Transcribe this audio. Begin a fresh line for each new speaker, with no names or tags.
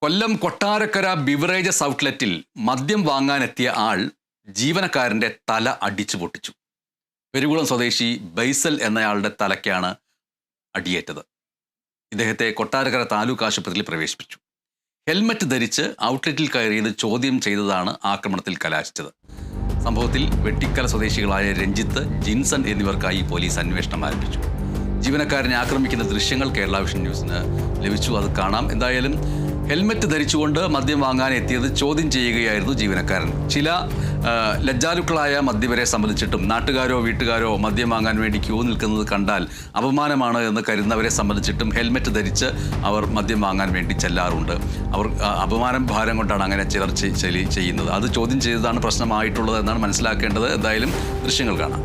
Kollam Kottarakkara beverages ഔട്ട്ലെറ്റിൽ മദ്യം വാങ്ങാനെത്തിയ ആൾ ജീവനക്കാരൻ്റെ തല അടിച്ചു പൊട്ടിച്ചു. പെരുകുളം സ്വദേശി ബൈസൽ എന്നയാളുടെ തലയ്ക്കാണ് അടിയേറ്റത്. ഇദ്ദേഹത്തെ കൊട്ടാരക്കര താലൂക്ക് ആശുപത്രിയിൽ പ്രവേശിപ്പിച്ചു. ഹെൽമറ്റ് ധരിച്ച് ഔട്ട്ലെറ്റിൽ കയറിയത് ചോദ്യം ചെയ്തതാണ് ആക്രമണത്തിൽ കലാശിച്ചത്. സംഭവത്തിൽ വെട്ടിക്കല സ്വദേശികളായ രഞ്ജിത്ത്, ജിൻസൺ എന്നിവർക്കായി പോലീസ് അന്വേഷണം ആരംഭിച്ചു. ജീവനക്കാരനെ ആക്രമിക്കുന്ന ദൃശ്യങ്ങൾ കേരള വിഷൻ ന്യൂസിന് ലഭിച്ചു. അത് കാണാം. എന്തായാലും ഹെൽമറ്റ് ധരിച്ചുകൊണ്ട് മദ്യം വാങ്ങാൻ എത്തിയത് ചോദ്യം ചെയ്യുകയായിരുന്നു ജീവനക്കാരൻ. ചില ലജ്ജാലുക്കളായ മദ്യപരെ സംബന്ധിച്ചിട്ടും നാട്ടുകാരോ വീട്ടുകാരോ മദ്യം വാങ്ങാൻ വേണ്ടി ക്യൂ നിൽക്കുന്നത് കണ്ടാൽ അപമാനമാണ് എന്ന് കരുതുന്നവരെ സംബന്ധിച്ചിട്ടും ഹെൽമറ്റ് ധരിച്ച് അവർ മദ്യം വാങ്ങാൻ വേണ്ടി ചെല്ലാറുണ്ട്. അവർ അപമാനം ഭാരം കൊണ്ടാണ് അങ്ങനെ ചിലർ ചെയ്യുന്നത്. അത് ചോദ്യം ചെയ്തതാണ് പ്രശ്നമായിട്ടുള്ളത് എന്നാണ് മനസ്സിലാക്കേണ്ടത്. എന്തായാലും ദൃശ്യങ്ങൾ കാണാം.